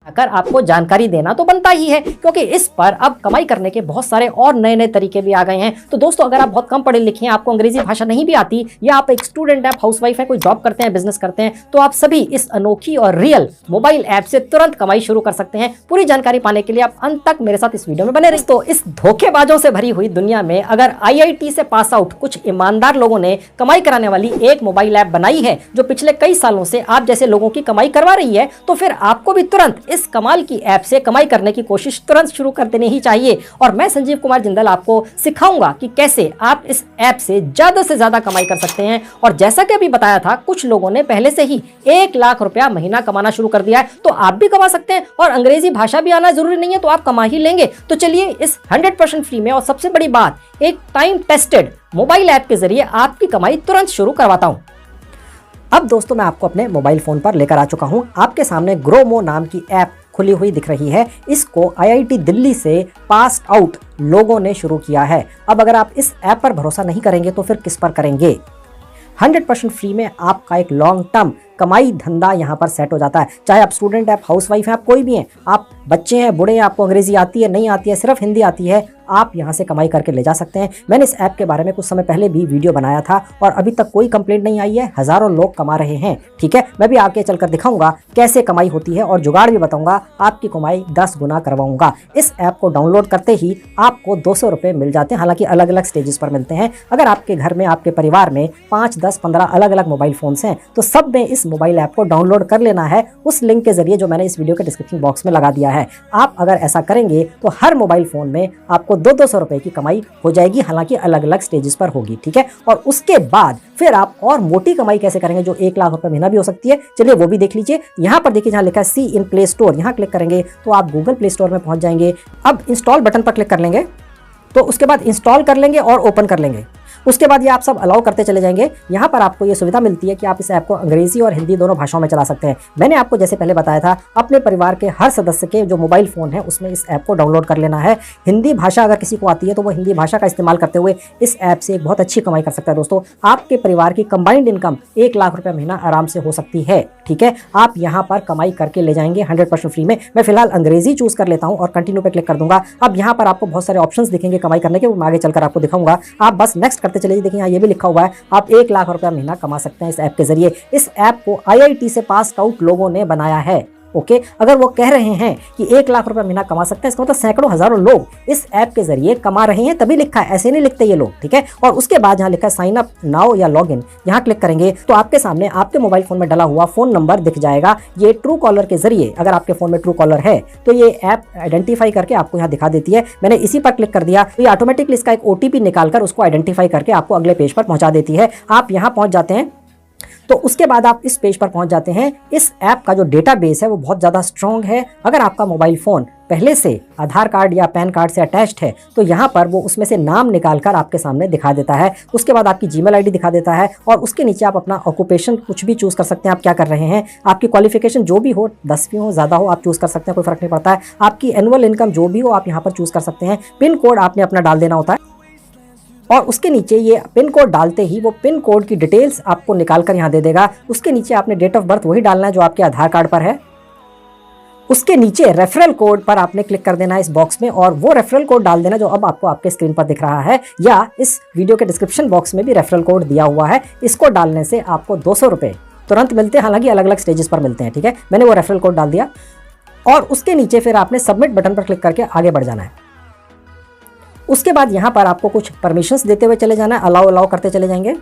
अगर आपको जानकारी देना तो बनता ही है, क्योंकि इस पर अब कमाई करने के बहुत सारे और नए नए तरीके भी आ गए हैं। तो दोस्तों, अगर आप बहुत कम पढ़े लिखे हैं, आपको अंग्रेजी भाषा नहीं भी आती, या आप एक स्टूडेंट हैं, हाउसवाइफ हैं, कोई जॉब करते हैं, बिजनेस करते हैं, तो आप सभी इस अनोखी और रियल मोबाइल ऐप से तुरंत कमाई शुरू कर सकते हैं। पूरी जानकारी पाने के लिए आप अंत तक मेरे साथ इस वीडियो में बने रहिए। तो इस धोखेबाजों से भरी हुई दुनिया में अगर IIT से पास आउट कुछ ईमानदार लोगों ने कमाई कराने वाली एक मोबाइल ऐप बनाई है जो पिछले कई सालों से आप जैसे लोगों की कमाई करवा रही है, तो फिर आपको भी तुरंत इस कमाल की ऐप से कमाई करने की कोशिश तुरंत शुरू कर देनी ही चाहिए। और मैं संजीव कुमार जिंदल आपको सिखाऊंगा कि कैसे आप इस ऐप से ज्यादा कमाई कर सकते हैं। और जैसा कि अभी बताया था, कुछ लोगों ने पहले से ही 1 लाख रुपया महीना कमाना शुरू कर दिया है, तो आप भी कमा सकते हैं। और अंग्रेजी भाषा भी आना जरूरी नहीं है, तो आप कमा ही लेंगे। तो चलिए इस 100% फ्री में और सबसे बड़ी बात, एक टाइम टेस्टेड मोबाइल ऐप के जरिए आपकी कमाई तुरंत शुरू करवाता हूं। अब दोस्तों, मैं आपको अपने मोबाइल फोन पर लेकर आ चुका हूं। आपके सामने ग्रोमो नाम की ऐप खुली हुई दिख रही है। इसको IIT दिल्ली से पास आउट लोगों ने शुरू किया है। अब अगर आप इस ऐप पर भरोसा नहीं करेंगे तो फिर किस पर करेंगे? 100% फ्री में आपका एक लॉन्ग टर्म कमाई धंधा यहाँ पर सेट हो जाता है। चाहे आप स्टूडेंट हैं, आप हाउसवाइफ हैं, आप कोई भी हैं, आप बच्चे हैं, बूढ़े हैं, आपको अंग्रेजी आती है, नहीं आती है, सिर्फ हिंदी आती है, आप यहाँ से कमाई करके ले जा सकते हैं। मैंने इस ऐप के बारे में कुछ समय पहले भी वीडियो बनाया था और अभी तक कोई कंप्लेंट नहीं आई है। हज़ारों लोग कमा रहे हैं। ठीक है, मैं भी आगे चलकर दिखाऊंगा कैसे कमाई होती है और जुगाड़ भी बताऊंगा। आपकी कमाई 10 गुना करवाऊंगा। इस ऐप को डाउनलोड करते ही आपको 200 रुपये मिल जाते हैं। हालांकि अलग अलग स्टेजेस पर मिलते हैं। अगर आपके घर में, आपके परिवार में 5, 10, 15 अलग अलग मोबाइल फ़ोन्स हैं, तो सब में इस मोबाइल ऐप को डाउनलोड कर लेना है उस लिंक के जरिए जो मैंने इस वीडियो के डिस्क्रिप्शन बॉक्स में लगा दिया है। आप अगर ऐसा करेंगे तो हर मोबाइल फ़ोन में आपको 200 रुपये की कमाई हो जाएगी। हालांकि अलग अलग स्टेजेस पर होगी। ठीक है, और उसके बाद फिर आप और मोटी कमाई कैसे करेंगे, जो 1 लाख रुपए महीना भी हो सकती है, चलिए वो भी देख लीजिए। यहाँ पर देखिए, जहाँ लिखा है सी इन प्ले स्टोर, यहाँ क्लिक करेंगे तो आप गूगल प्ले स्टोर में पहुंच जाएंगे। अब इंस्टॉल बटन पर क्लिक कर लेंगे, तो उसके बाद इंस्टॉल कर लेंगे और ओपन कर लेंगे। उसके बाद ये आप सब अलाउ करते चले जाएंगे। यहाँ पर आपको ये सुविधा मिलती है कि आप इस ऐप को अंग्रेजी और हिंदी दोनों भाषाओं में चला सकते हैं। मैंने आपको जैसे पहले बताया था, अपने परिवार के हर सदस्य के जो मोबाइल फ़ोन है उसमें इस ऐप को डाउनलोड कर लेना है। हिंदी भाषा अगर किसी को आती है तो वो हिंदी भाषा का इस्तेमाल करते हुए इस ऐप से एक बहुत अच्छी कमाई कर सकता है। दोस्तों, आपके परिवार की कंबाइंड इनकम 1 लाख रुपये महीना आराम से हो सकती है। ठीक है, आप यहाँ पर कमाई करके ले जाएंगे 100% फ्री में। मैं फिलहाल अंग्रेजी चूज कर लेता हूँ और कंटिन्यू पे क्लिक कर दूंगा। अब यहाँ पर आपको बहुत सारे ऑप्शंस दिखेंगे कमाई करने के, वो मैं आगे चलकर आपको दिखाऊंगा। आप बस नेक्स्ट करते चलिए। देखिए, यहाँ ये भी लिखा हुआ है, आप 1 लाख रुपया महीना कमा सकते हैं इस ऐप के जरिए। इस ऐप को IIT से पास आउट लोगों ने बनाया है। ओके, अगर वो कह रहे हैं कि 1 लाख रुपया महीना कमा सकते हैं, इसका मतलब सैकड़ों हजारों लोग इस ऐप के जरिए कमा रहे हैं, तभी लिखा है, ऐसे नहीं लिखते ये लोग। ठीक है, और उसके बाद यहाँ लिखा है साइन अप नाउ या लॉग इन, यहाँ क्लिक करेंगे तो आपके सामने आपके मोबाइल फोन में डला हुआ फोन नंबर दिख जाएगा। ये ट्रू कॉलर के जरिए, अगर आपके फोन में ट्रू कॉलर है तो ये ऐप आइडेंटिफाई करके आपको यहाँ दिखा देती है। मैंने इसी पर क्लिक कर दिया तो ये ऑटोमेटिकली इसका एक OTP निकालकर उसको आइडेंटिफाई करके आपको अगले पेज पर पहुंचा देती है। आप यहाँ पहुंच जाते हैं, तो उसके बाद आप इस पेज पर पहुंच जाते हैं। इस ऐप का जो डेटाबेस है वो बहुत ज़्यादा स्ट्रॉन्ग है। अगर आपका मोबाइल फ़ोन पहले से आधार कार्ड या पैन कार्ड से अटैच्ड है तो यहाँ पर वो उसमें से नाम निकालकर आपके सामने दिखा देता है। उसके बाद आपकी जीमेल आईडी दिखा देता है और उसके नीचे आप अपना ऑक्यूपेशन कुछ भी चूज़ कर सकते हैं, आप क्या कर रहे हैं। आपकी क्वालिफिकेशन जो भी हो, 10वीं हो, ज़्यादा हो, आप चूज़ कर सकते हैं, कोई फ़र्क नहीं पड़ता है। आपकी एनुअल इनकम जो भी हो आप यहाँ पर चूज़ कर सकते हैं। पिन कोड आपने अपना डाल देना होता है और उसके नीचे ये पिन कोड डालते ही वो पिन कोड की डिटेल्स आपको निकाल कर यहाँ दे देगा। उसके नीचे आपने डेट ऑफ बर्थ वही डालना है जो आपके आधार कार्ड पर है। उसके नीचे रेफरल कोड पर आपने क्लिक कर देना है इस बॉक्स में और वो रेफरल कोड डाल देना जो अब आपको आपके स्क्रीन पर दिख रहा है, या इस वीडियो के डिस्क्रिप्शन बॉक्स में भी रेफरल कोड दिया हुआ है। इसको डालने से आपको 200 रुपये तुरंत मिलते हैं। हालांकि अलग अलग स्टेजेस पर मिलते हैं। ठीक है, मैंने वो रेफरल कोड डाल दिया और उसके नीचे फिर आपने सबमिट बटन पर क्लिक करके आगे बढ़ जाना है। उसके बाद यहाँ पर आपको कुछ परमिशंस देते हुए चले जाना है, अलाउ करते चले जाएंगे।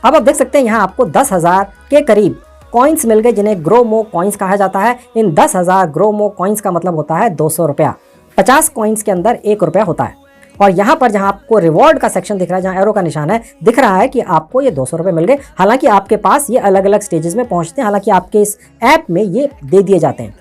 अब आप देख सकते हैं यहाँ आपको 10,000 के करीब कॉइन्स मिल गए जिन्हें ग्रोमो कॉइन्स कहा जाता है। इन 10,000 ग्रोमो कॉइन्स का मतलब होता है 200 रुपया। 50 कॉइन्स के अंदर 1 रुपया होता है। और यहाँ पर जहाँ आपको रिवॉर्ड का सेक्शन दिख रहा है, जहाँ एरो का निशान है, दिख रहा है कि आपको ये 200 रुपये मिल गए। हालांकि आपके पास ये अलग अलग स्टेजेस में पहुँचते हैं, हालांकि आपके इस ऐप में ये दे दिए जाते हैं।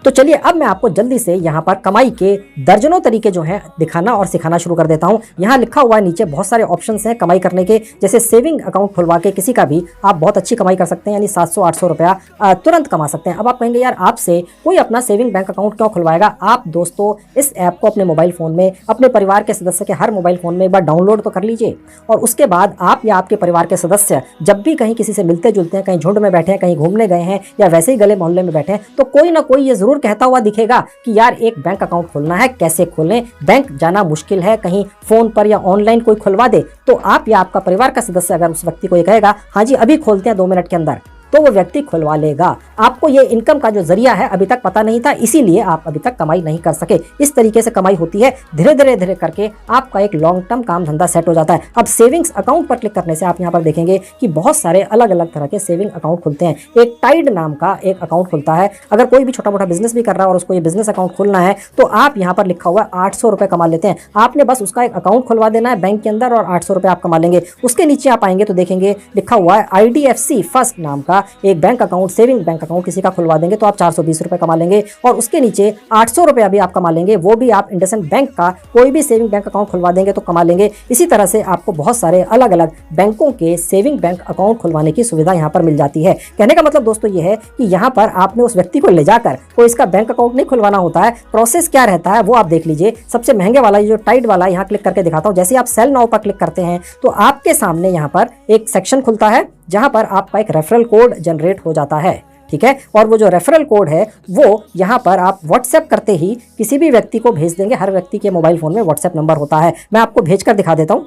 तो चलिए अब मैं आपको जल्दी से यहाँ पर कमाई के दर्जनों तरीके जो हैं दिखाना और सिखाना शुरू कर देता हूँ। यहाँ लिखा हुआ है नीचे बहुत सारे ऑप्शंस हैं कमाई करने के, जैसे सेविंग अकाउंट खुलवा के किसी का भी आप बहुत अच्छी कमाई कर सकते हैं, यानी 700-800 रुपया तुरंत कमा सकते हैं। अब आप कहेंगे यार आपसे कोई अपना सेविंग बैंक अकाउंट क्यों खुलवाएगा? आप दोस्तों इस ऐप को अपने मोबाइल फ़ोन में, अपने परिवार के सदस्य के हर मोबाइल फ़ोन में एक बार डाउनलोड तो कर लीजिए, और उसके बाद आप या आपके परिवार के सदस्य जब भी कहीं किसी से मिलते जुलते हैं, कहीं झुंड में बैठे हैं, कहीं घूमने गए हैं या वैसे ही गले मोहल्ले में बैठे हैं, तो कोई ना कोई ये ज़रूर कहता हुआ दिखेगा कि यार एक बैंक अकाउंट खोलना है, कैसे खोलें, बैंक जाना मुश्किल है, कहीं फ़ोन पर या ऑनलाइन कोई खुलवा दे। तो आप या आपका परिवार का सदस्य अगर उस व्यक्ति को ये कहेगा हाँ जी अभी खोलते हैं 2 मिनट के अंदर, तो वो व्यक्ति खुलवा लेगा। आपको ये इनकम का जो जरिया है अभी तक पता नहीं था, इसीलिए आप अभी तक कमाई नहीं कर सके। इस तरीके से कमाई होती है, धीरे धीरे करके आपका एक लॉन्ग टर्म काम धंधा सेट हो जाता है। अब सेविंग्स अकाउंट पर क्लिक करने से आप यहाँ पर देखेंगे कि बहुत सारे अलग अलग तरह के सेविंग अकाउंट खुलते हैं। एक टाइड नाम का एक अकाउंट खुलता है। अगर कोई भी छोटा मोटा बिजनेस भी कर रहा है और उसको ये बिजनेस अकाउंट खोलना है, तो आप यहाँ पर लिखा हुआ है 800 रुपये कमा लेते हैं। आपने बस उसका एक अकाउंट खुलवा देना है बैंक के अंदर और 800 रुपये आप कमा लेंगे। उसके नीचे आप आएंगे तो देखेंगे लिखा हुआ है IDFC फर्स्ट नाम का एक bank account, saving bank account किसी का खुलवा देंगे तो आप 420 रुपये कमा लेंगे, और उसके नीचे 800 रुपये भी आप कमा लेंगे, वो भी आप इंडसइंड बैंक का कोई भी सेविंग बैंक अकाउंट खुलवा देंगे तो कमा लेंगे। इसी तरह से आपको बहुत सारे अलग अलग बैंकों के सेविंग बैंक अकाउंट खुलवाने की सुविधा यहाँ पर मिल जाती है। कहने का मतलब दोस्तों ये है कि यहाँ पर आपने उस व्यक्ति को ले जाकर कोई इसका बैंक अकाउंट नहीं खुलवाना होता है। प्रोसेस क्या रहता है वो आप देख लीजिए। सबसे महंगे वाला ये जो टाइड वाला, यहाँ क्लिक करके दिखाता हूँ। जैसे आप सेल नाउ पर क्लिक करते हैं तो आपके सामने यहाँ पर एक सेक्शन खुलता है जहाँ पर आपका एक रेफरल कोड जनरेट हो जाता है, ठीक है। और वो जो रेफरल कोड है वो यहाँ पर आप व्हाट्सएप करते ही किसी भी व्यक्ति को भेज देंगे। हर व्यक्ति के मोबाइल फ़ोन में व्हाट्सएप नंबर होता है, मैं आपको भेजकर दिखा देता हूँ।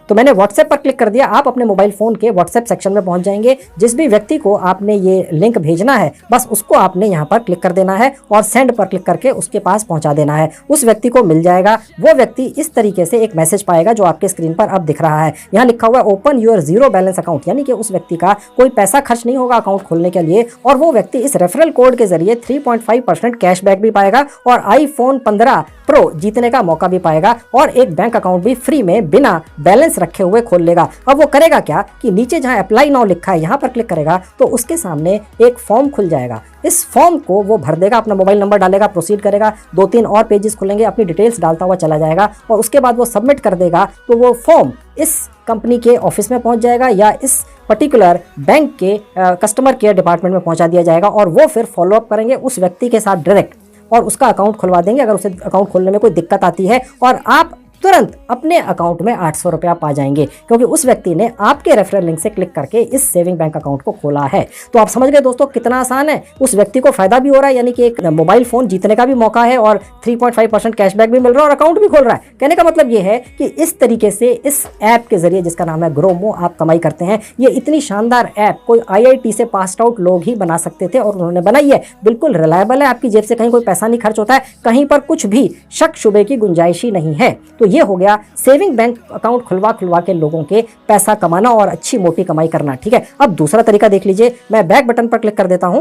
तो मैंने व्हाट्सएप पर क्लिक कर दिया, आप अपने मोबाइल फ़ोन के व्हाट्सएप सेक्शन में पहुंच जाएंगे। जिस भी व्यक्ति को आपने ये लिंक भेजना है बस उसको आपने यहाँ पर क्लिक कर देना है और सेंड पर क्लिक करके उसके पास पहुंचा देना है। उस व्यक्ति को मिल जाएगा। वो व्यक्ति इस तरीके से एक मैसेज पाएगा जो आपके स्क्रीन पर अब दिख रहा है। यहाँ लिखा हुआ है open your zero balance account, यानी कि उस व्यक्ति का कोई पैसा खर्च नहीं होगा अकाउंट खोलने के लिए, और वो व्यक्ति इस रेफरल कोड के जरिए 3.5% कैशबैक भी पाएगा और iPhone 15 प्रो जीतने का मौका भी पाएगा, और एक बैंक अकाउंट भी फ्री में बिना बैलेंस रखे हुए खोल लेगा। अब वो करेगा क्या कि नीचे जहां अप्लाई नाउ लिखा है यहाँ पर क्लिक करेगा तो उसके सामने एक फॉर्म खुल जाएगा। इस फॉर्म को वो भर देगा, अपना मोबाइल नंबर डालेगा, प्रोसीड करेगा, 2-3 और पेजेस खुलेंगे, अपनी डिटेल्स डालता हुआ चला जाएगा, और उसके बाद वो सबमिट कर देगा तो वो फॉर्म इस कंपनी के ऑफिस में पहुंच जाएगा या इस पर्टिकुलर बैंक के कस्टमर केयर डिपार्टमेंट में पहुंचा दिया जाएगा, और वो फिर फॉलोअप करेंगे उस व्यक्ति के साथ डायरेक्ट और उसका अकाउंट खुलवा देंगे अगर उसे अकाउंट खोलने में कोई दिक्कत आती है, और आप तुरंत अपने अकाउंट में 800 रुपया पा जाएंगे, क्योंकि उस व्यक्ति ने आपके रेफरल लिंक से क्लिक करके इस सेविंग बैंक अकाउंट को खोला है। तो आप समझ गए दोस्तों कितना आसान है। उस व्यक्ति को फायदा भी हो रहा है, यानी कि एक मोबाइल फोन जीतने का भी मौका है और 3.5% कैशबैक भी मिल रहा है और अकाउंट भी खोल रहा है। कहने का मतलब ये है कि इस तरीके से इस ऐप के जरिए, जिसका नाम है ग्रोमो, आप कमाई करते हैं। ये इतनी शानदार ऐप कोई IIT से पास आउट लोग ही बना सकते थे और उन्होंने बनाई है। बिल्कुल रिलायबल है, आपकी जेब से कहीं कोई पैसा नहीं खर्च होता है, कहीं पर कुछ भी शक शुबे की गुंजाइश ही नहीं है। तो ये हो गया सेविंग बैंक अकाउंट खुलवा के लोगों के पैसा कमाना और अच्छी मोटी कमाई करना, ठीक है। अब दूसरा तरीका देख लीजिए। मैं बैक बटन पर क्लिक कर देता हूं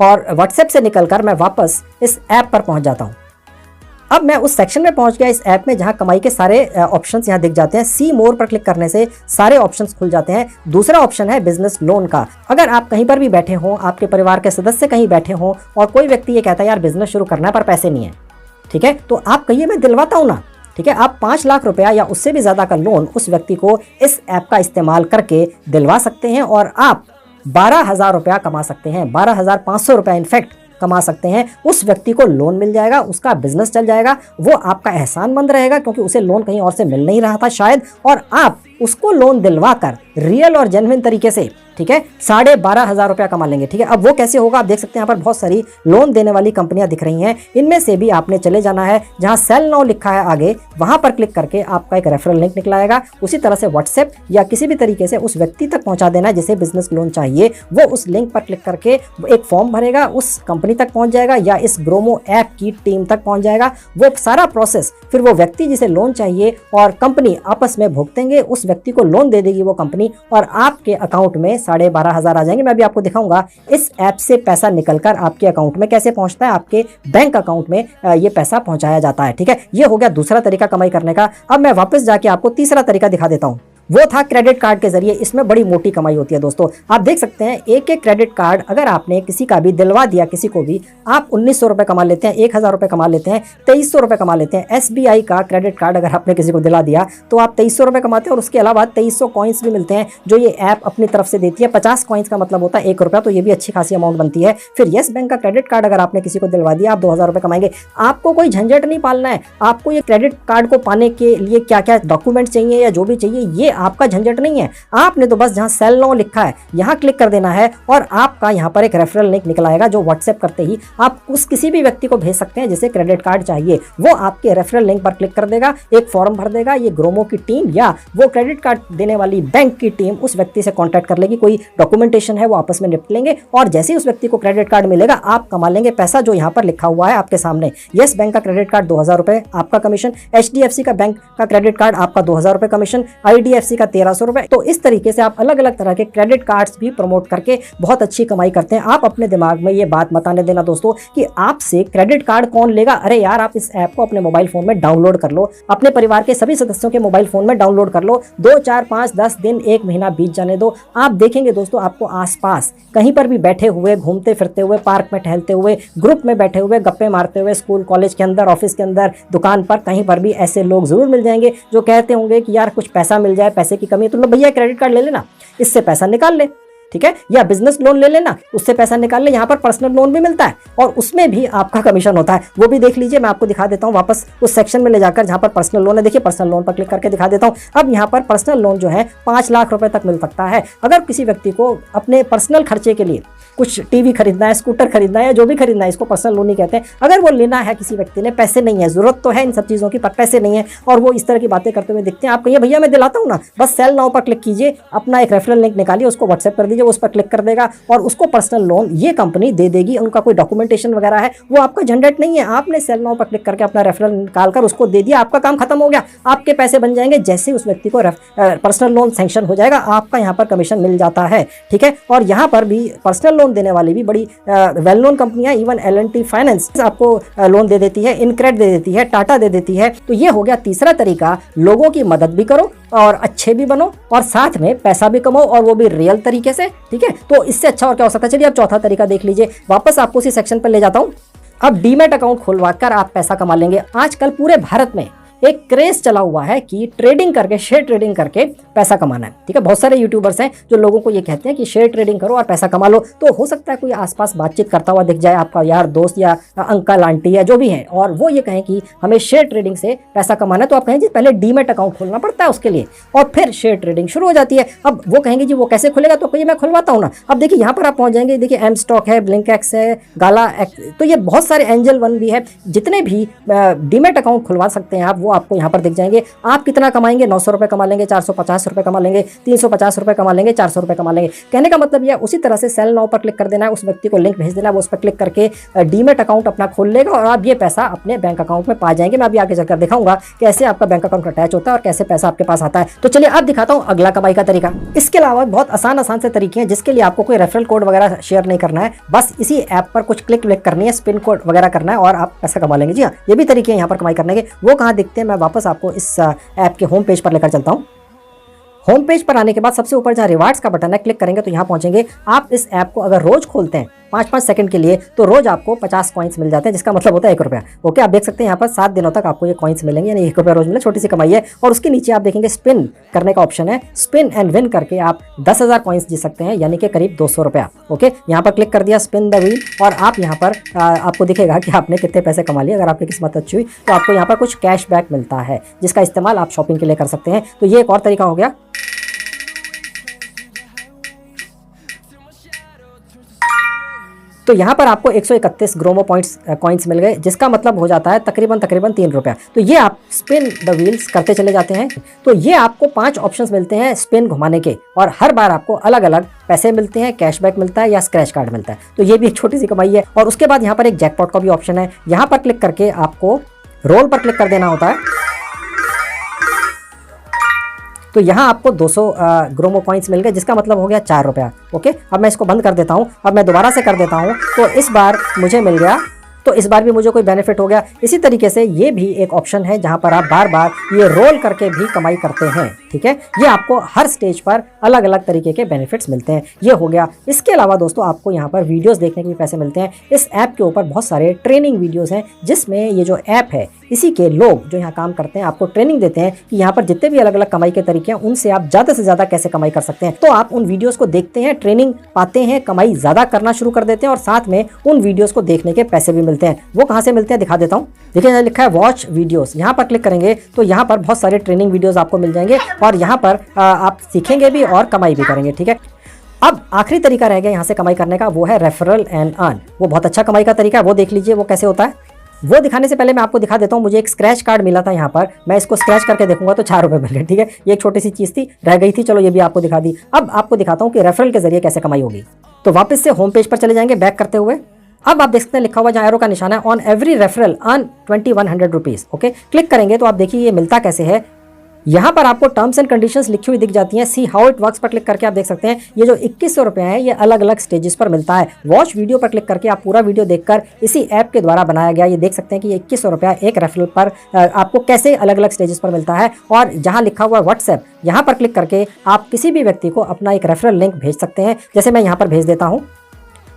और व्हाट्सएप से निकलकर मैं वापस इस ऐप पर पहुंच जाता हूं। अब मैं उस सेक्शन में पहुंच गया इस ऐप में जहां कमाई के सारे ऑप्शंस यहां दिख जाते हैं। सी मोर पर क्लिक करने से सारे ऑप्शंस खुल जाते हैं। दूसरा ऑप्शन है बिजनेस लोन का। अगर आप कहीं पर भी बैठे हों, आपके परिवार के सदस्य कहीं बैठे हों और कोई व्यक्ति ये कहता है यार बिजनेस शुरू करना है पर पैसे नहीं है, ठीक है, तो आप कहिए मैं दिलवाता हूं ना, ठीक है। आप 5 लाख रुपया या उससे भी ज़्यादा का लोन उस व्यक्ति को इस ऐप का इस्तेमाल करके दिलवा सकते हैं और आप 12,000 रुपया कमा सकते हैं। 12,500 रुपया इनफैक्ट कमा सकते हैं। उस व्यक्ति को लोन मिल जाएगा, उसका बिजनेस चल जाएगा, वो आपका एहसानमंद रहेगा क्योंकि उसे लोन कहीं और से मिल नहीं रहा था शायद, और आप उसको लोन दिलवा कर रियल और जेन्युइन तरीके से, ठीक है, 12,500 रुपया कमा लेंगे, ठीक है। अब वो कैसे होगा आप देख सकते हैं। यहाँ पर बहुत सारी लोन देने वाली कंपनियां दिख रही हैं। इनमें से भी आपने चले जाना है जहां सेल नाउ लिखा है आगे, वहां पर क्लिक करके आपका एक रेफरल लिंक निकला आएगा। उसी तरह से व्हाट्सएप या किसी भी तरीके से उस व्यक्ति तक पहुंचा देना है जिसे बिजनेस लोन चाहिए। वो उस लिंक पर क्लिक करके एक फॉर्म भरेगा, उस कंपनी तक पहुंच जाएगा या इस ग्रोमो ऐप की टीम तक पहुंच जाएगा। वो सारा प्रोसेस फिर वो व्यक्ति जिसे लोन चाहिए और कंपनी आपस में भुगतेंगे, उस व्यक्ति को लोन दे देगी वो कंपनी और आपके अकाउंट में 12,500 आ जाएंगे। मैं भी आपको दिखाऊंगा इस ऐप से पैसा निकलकर आपके अकाउंट में कैसे पहुंचता है। आपके बैंक अकाउंट में ये पैसा पहुंचाया जाता है, ठीक है। ये हो गया दूसरा तरीका कमाई करने का। अब मैं वापस जाके आपको तीसरा तरीका दिखा देता हूं। वो था क्रेडिट कार्ड के जरिए। इसमें बड़ी मोटी कमाई होती है दोस्तों। आप देख सकते हैं एक एक क्रेडिट कार्ड अगर आपने किसी का भी दिलवा दिया, किसी को भी, आप 1900 रुपये कमा लेते हैं, 1000 रुपये कमा लेते हैं, 2300 रुपये कमा लेते हैं। SBI का क्रेडिट कार्ड अगर आपने किसी को दिला दिया तो आप 2300 रुपये कमाते हैं और उसके अलावा 2300 कॉइन्स भी मिलते हैं जो ये ऐप अपनी तरफ से देती है। 50 कॉइन्स का मतलब होता है 1 रुपया, तो ये भी अच्छी खासी अमाउंट बनती है। फिर येस बैंक का क्रेडिट कार्ड अगर आपने किसी को दिलवा दिया, आप 2000 रुपये कमाएंगे। आपको कोई झंझट नहीं पालना है। आपको ये क्रेडिट कार्ड को पाने के लिए क्या क्या डॉक्यूमेंट चाहिए या जो भी चाहिए, ये आपका झंझट नहीं है। आपने तो बस जहां सेल नाउ लिखा है यहाँ क्लिक कर देना है और आपका यहाँ पर एक रेफरल लिंक निकल आएगा जो व्हाट्सएप करते ही आप उस किसी भी व्यक्ति को भेज सकते हैं जिसे क्रेडिट कार्ड चाहिए। वो आपके रेफरल लिंक पर क्लिक कर देगा, एक फॉर्म भर देगा। ये ग्रोमो की टीम या वो क्रेडिट कार्ड देने वाली बैंक की टीम उस व्यक्ति से कॉन्टैक्ट कर लेगी। कोई डॉक्यूमेंटेशन है वो आपस में निपट लेंगे और जैसे ही उस व्यक्ति को क्रेडिट कार्ड मिलेगा आप कमा लेंगे पैसा, जो यहाँ पर लिखा हुआ है आपके सामने। येस बैंक का क्रेडिट कार्ड 2000 रुपये आपका कमीशन, HDFC का बैंक का क्रेडिट कार्ड आपका 2000 रुपये कमीशन, IDFC का 1300 रुपये। तो इस तरीके से आप अलग अलग तरह के क्रेडिट कार्ड्स भी प्रमोट करके बहुत अच्छी कमाई करते हैं। आप अपने दिमाग में ये बात मत आने देना दोस्तों कि आपसे क्रेडिट कार्ड कौन लेगा। अरे यार, आप इस ऐप को अपने मोबाइल फोन में डाउनलोड कर लो, अपने परिवार के सभी सदस्यों के मोबाइल फोन में डाउनलोड कर लो। 2, 4, 5, 10 दिन, 1 महीना बीत जाने दो, आप देखेंगे दोस्तों आपको आसपास कहीं पर भी बैठे हुए, घूमते फिरते हुए, पार्क में टहलते हुए, ग्रुप में बैठे हुए, गप्पे मारते हुए, स्कूल कॉलेज के अंदर, ऑफिस के अंदर, दुकान पर, कहीं पर भी ऐसे लोग जरूर मिल जाएंगे जो कहते होंगे कि यार कुछ पैसा मिल जाए, पैसे की कमी है तो लो भैया क्रेडिट कार्ड ले लेना, इससे पैसा निकाल ले, ठीक है, या बिजनेस लोन ले लेना, उससे पैसा निकाल ले। यहाँ पर पर्सनल लोन भी मिलता है और उसमें भी आपका कमीशन होता है, वो भी देख लीजिए। मैं आपको दिखा देता हूँ वापस उस सेक्शन में ले जाकर जहाँ पर पर्सनल लोन है। देखिए पर्सनल लोन पर क्लिक करके दिखा देता हूँ। अब यहाँ पर पर्सनल लोन जो है 5 लाख रुपए तक मिल सकता है। अगर किसी व्यक्ति को अपने पर्सनल खर्चे के लिए कुछ टीवी खरीदना है, स्कूटर खरीदना है या जो भी खरीदना है, इसको पर्सनल लोन ही कहते हैं। अगर वो लेना है किसी व्यक्ति ने, पैसे नहीं है, जरूरत तो है इन सब चीज़ों की पर पैसे नहीं है और वो इस तरह की बातें करते हुए दिखते हैं, आप कहिए भैया मैं दिलाता हूँ ना, बस सेल नाउ पर क्लिक कीजिए, अपना एक रेफरल लिंक निकालिए, उसको व्हाट्सएप कर दीजिए, उस पर क्लिक कर देगा और उसको पर्सनल लोन ये कंपनी दे देगी। उनका कोई डॉक्यूमेंटेशन वगैरह है, वो आपका झंझट नहीं है। आपने सेल नाउ पर क्लिक करके अपना रेफरल निकालकर उसको दे दिया, आपका काम खत्म हो गया, आपके पैसे बन जाएंगे। जैसे उस व्यक्ति को पर्सनल लोन सैंक्शन हो जाएगा, आपका यहाँ पर कमीशन मिल जाता है, ठीक है। और यहाँ पर भी पर्सनल लोन देने वाली भी बड़ी वेल नोन कंपनियां, इवन L&T फाइनेंस आपको लोन दे देती है, इनक्रेड दे देती है, टाटा दे देती है। तो ये हो गया तीसरा तरीका, लोगों की मदद भी करो और अच्छे भी बनो और साथ में पैसा भी कमाओ और वो भी रियल तरीके से, ठीक है। तो इससे अच्छा और क्या हो सकता है। चलिए अब चौथा तरीका देख लीजिए, वापस आपको उसी सेक्शन पर ले जाता हूं। अब डीमैट अकाउंट खुलवा कर आप पैसा कमा लेंगे। आजकल पूरे भारत में एक क्रेज चला हुआ है कि ट्रेडिंग करके, शेयर ट्रेडिंग करके पैसा कमाना है, ठीक है। बहुत सारे यूट्यूबर्स हैं जो लोगों को ये कहते हैं कि शेयर ट्रेडिंग करो और पैसा कमा लो। तो हो सकता है कोई आसपास बातचीत करता हुआ दिख जाए, आपका यार दोस्त या अंकल आंटी या जो भी है, और वो ये कहें कि हमें शेयर ट्रेडिंग से पैसा कमाना है। तो आप कहें जी पहले डीमैट अकाउंट खोलना पड़ता है उसके लिए और फिर शेयर ट्रेडिंग शुरू हो जाती है। अब वो कहेंगे जी वो कैसे खुलेगा, तो कहिए मैं खुलवाता हूँ ना। अब देखिए यहाँ पर आप पहुँच जाएंगे, देखिए एम स्टॉक है, ब्लिंकएक्स है, गाला, तो ये बहुत सारे एंजल वन भी है, जितने भी डीमैट अकाउंट खुलवा सकते हैं आप, वो आपको यहाँ पर दिख जाएंगे। आप कितना कमाएंगे, 900 रुपए कमा लेंगे, 450 रुपए कमा लेंगे, 350 रुपए कमा लेंगे, 400 रुपए कमा लेंगे। कहने का मतलब यह उसी तरह से सेल नाउ पर क्लिक कर देना है, उस व्यक्ति को लिंक भेज देना है, वो उस पर क्लिक करके डीमैट अकाउंट अपना खोल लेगा और आप ये पैसा अपने बैंक अकाउंट में पा जाएंगे। मैं अभी आगे चलकर दिखाऊंगा कैसे आपका बैंक अकाउंट अटैच होता है और कैसे पैसा आपके पास आता है। तो चलिए अब दिखाता हूँ अगला कमाई का तरीका। इसके अलावा बहुत आसान से तरीके हैं जिसके लिए आपको कोई रेफरल कोड वगैरह शेयर नहीं करना है, बस इसी ऐप पर कुछ क्लिक करनी है, स्पिन कोड वगैरह करना है और आप पैसा कमा लेंगे। जी हाँ, ये भी तरीके हैं यहाँ पर कमाई करने के। वो कहाँ दिखते हैं, मैं वापस आपको इस ऐप के होम पेज पर लेकर चलता हूं। होम पेज पर आने के बाद सबसे ऊपर जहां रिवार्ड्स का बटन है, क्लिक करेंगे तो यहां पहुंचेंगे। आप इस ऐप को अगर रोज खोलते हैं 5-5 सेकंड के लिए तो रोज आपको 50 कॉइन्स मिल जाते हैं, जिसका मतलब होता है 1 रुपया। ओके, आप देख सकते हैं यहाँ पर 7 दिनों तक आपको ये कॉइन्स मिलेंगे, यानी 1 रुपया रोज मिले, छोटी सी कमाई है। और उसके नीचे आप देखेंगे स्पिन करने का ऑप्शन है, स्पिन एंड विन करके आप 10,000 कॉइन्स जीत सकते हैं, यानी कि करीब 200 रुपया। ओके, यहाँ पर क्लिक कर दिया, स्पिन द व्हील, और आप यहाँ पर आपको दिखेगा कि आपने कितने पैसे कमा लिए। अगर आपकी किस्मत अच्छी हुई तो आपको यहाँ पर कुछ कैशबैक मिलता है, जिसका इस्तेमाल आप शॉपिंग के लिए कर सकते हैं। तो ये एक और तरीका हो गया। तो यहाँ पर आपको 131 ग्रोमो पॉइंट्स कॉइन्स मिल गए, जिसका मतलब हो जाता है तकरीबन 3 रुपया। तो ये आप स्पिन द व्हील्स करते चले जाते हैं तो ये आपको 5 ऑप्शंस मिलते हैं स्पिन घुमाने के, और हर बार आपको अलग अलग पैसे मिलते हैं, कैशबैक मिलता है या स्क्रैच कार्ड मिलता है। तो ये भी एक छोटी सी कमाई है। और उसके बाद यहाँ पर एक जैकपॉट का भी ऑप्शन है, यहाँ पर क्लिक करके आपको रोल पर क्लिक कर देना होता है। तो यहाँ आपको 200 ग्रोमो कॉइन्स मिल गए, जिसका मतलब हो गया 4 रुपया। ओके, अब मैं इसको बंद कर देता हूँ। अब मैं दोबारा से कर देता हूँ तो इस बार मुझे मिल गया, तो इस बार भी मुझे कोई बेनिफिट हो गया। इसी तरीके से ये भी एक ऑप्शन है जहां पर आप बार बार ये रोल करके भी कमाई करते हैं। ठीक है, ये आपको हर स्टेज पर अलग अलग तरीके के बेनिफिट्स मिलते हैं। ये हो गया। इसके अलावा दोस्तों आपको यहाँ पर वीडियोस देखने के भी पैसे मिलते हैं। इस ऐप के ऊपर बहुत सारे ट्रेनिंग वीडियोस हैं जिसमें ये जो ऐप है इसी के लोग जो यहाँ काम करते हैं आपको ट्रेनिंग देते हैं कि यहाँ पर जितने भी अलग अलग कमाई के तरीके हैं उनसे आप ज़्यादा से ज़्यादा कैसे कमाई कर सकते हैं। तो आप उन वीडियोस को देखते हैं, ट्रेनिंग पाते हैं, कमाई ज़्यादा करना शुरू कर देते हैं और साथ में उन वीडियोस को देखने के पैसे भी मिलते हैं। वो कहाँ से मिलते हैं दिखा देता हूँ। देखिए यहाँ लिखा है वॉच वीडियोस, यहाँ पर क्लिक करेंगे तो यहाँ पर बहुत सारे ट्रेनिंग वीडियोस आपको मिल जाएंगे और यहाँ पर आप सीखेंगे भी और कमाई भी करेंगे। ठीक है, अब आखिरी तरीका रह गया यहाँ से कमाई करने का, वो है रेफरल एंड अर्न। वो बहुत अच्छा कमाई का तरीका है, वो देख लीजिए वो कैसे होता है। वो दिखाने से पहले मैं आपको दिखा देता हूँ। मुझे एक स्क्रैच कार्ड मिला था यहाँ पर, मैं इसको स्क्रैच करके देखूंगा तो 4 रुपये मिले। ठीक है, ये एक छोटी सी चीज़ थी, रह गई थी, चलो ये भी आपको दिखा दी। अब आपको दिखाता हूँ कि रेफरल के जरिए कैसे कमाई होगी। तो वापस से होम पेज पर चले जाएंगे बैक करते हुए। अब आप देख सकते हैं लिखा हुआ जहाँ एरो का निशान है, on every referral earn 2100 rupees. Okay, click करेंगे तो आप देखिए ये मिलता कैसे है। यहाँ पर आपको टर्म्स एंड कंडीशंस लिखी हुई दिख जाती हैं। सी हाउ इट वर्क्स पर क्लिक करके आप देख सकते हैं ये जो 2100 रुपये है ये अलग अलग स्टेजेस पर मिलता है। वॉच वीडियो पर क्लिक करके आप पूरा वीडियो देखकर इसी ऐप के द्वारा बनाया गया ये देख सकते हैं कि ये 2100 रुपया एक रेफरल पर आपको कैसे अलग अलग स्टेजेस पर मिलता है। और जहाँ लिखा हुआ व्हाट्सएप, यहाँ पर क्लिक करके आप किसी भी व्यक्ति को अपना एक रेफरल लिंक भेज सकते हैं। जैसे मैं यहाँ पर भेज देता हूँ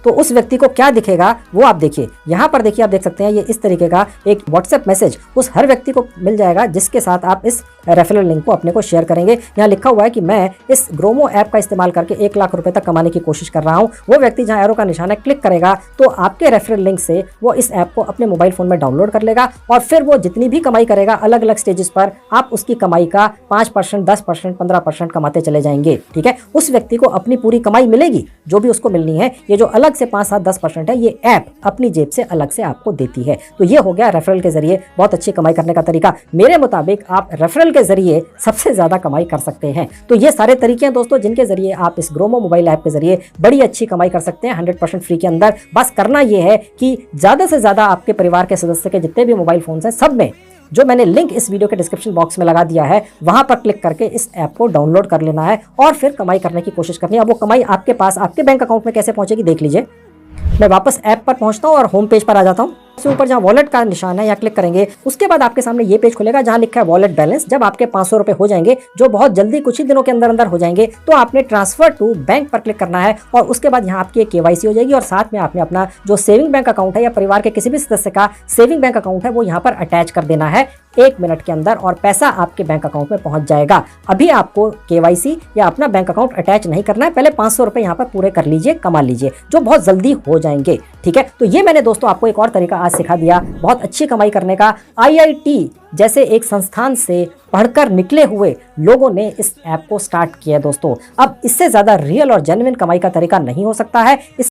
तो उस व्यक्ति को क्या दिखेगा वो आप देखिए। यहाँ पर देखिए आप देख सकते हैं ये इस तरीके का एक व्हाट्सएप मैसेज उस हर व्यक्ति को मिल जाएगा जिसके साथ आप इस रेफरल लिंक को अपने को शेयर करेंगे। यहाँ लिखा हुआ है कि मैं इस ग्रोमो ऐप का इस्तेमाल करके 1 लाख रुपए तक कमाने की कोशिश कर रहा हूँ। वो व्यक्ति जहाँ एरो का निशान है क्लिक करेगा तो आपके रेफरल लिंक से वो इस ऐप को अपने मोबाइल फोन में डाउनलोड कर लेगा और फिर वो जितनी भी कमाई करेगा अलग अलग स्टेजेस पर आप उसकी कमाई का 5%, 10%, 15% कमाते चले जाएंगे। ठीक है, उस व्यक्ति को अपनी पूरी कमाई मिलेगी जो भी उसको मिलनी है। ये जो अलग से 5, 7, 10% है ये ऐप अपनी जेब से अलग से आपको देती है। तो ये हो गया रेफरल के जरिए बहुत अच्छी कमाई करने का तरीका। मेरे मुताबिक आप रेफरल के जरिए सबसे ज्यादा कमाई कर सकते हैं। तो ये सारे तरीके हैं दोस्तों जिनके जरिए आप इस ग्रोमो मोबाइल ऐप के जरिए बड़ी अच्छी कमाई कर सकते हैं 100% फ्री के अंदर। बस करना ये है कि ज्यादा से ज्यादा आपके परिवार के सदस्य के जितने भी मोबाइल फोन हैं सब में जो मैंने लिंक इस वीडियो के डिस्क्रिप्शन बॉक्स में लगा दिया है वहां पर क्लिक करके इस ऐप को डाउनलोड कर लेना है और फिर कमाई करने की कोशिश करनी है। अब वो कमाई आपके पास आपके बैंक अकाउंट में कैसे पहुंचेगी देख लीजिए। मैं वापस ऐप पर पहुंचता हूं और होम पेज पर आ जाता हूं। सबसे ऊपर जहां वॉलेट का निशान है यहाँ क्लिक करेंगे, उसके बाद आपके सामने ये पेज खुलेगा जहां लिखा है वॉलेट बैलेंस। जब आपके 500 रुपए हो जाएंगे जो बहुत जल्दी कुछ ही दिनों के अंदर अंदर हो जाएंगे तो आपने ट्रांसफर टू बैंक पर क्लिक करना है और उसके बाद यहाँ आपकी KYC हो जाएगी और साथ में आपने अपना जो सेविंग बैंक अकाउंट है या परिवार के किसी भी सदस्य का सेविंग बैंक अकाउंट है वो यहाँ पर अटैच कर देना है 1 मिनट के अंदर और पैसा आपके बैंक अकाउंट में पहुंच जाएगा। अभी आपको KYC या अपना बैंक अकाउंट अटैच नहीं करना है, पहले 500 रुपए यहाँ पर पूरे कर लीजिए, कमा लीजिए, जो बहुत जल्दी हो जाएंगे। ठीक है, तो ये मैंने दोस्तों आपको एक और तरीका आज सिखा दिया बहुत अच्छी कमाई करने का। IIT जैसे एक संस्थान से पढ़कर निकले हुए लोगों ने इस ऐप को स्टार्ट किया दोस्तों। अब इससे ज्यादा रियल और जेन्युइन कमाई का तरीका नहीं हो सकता है।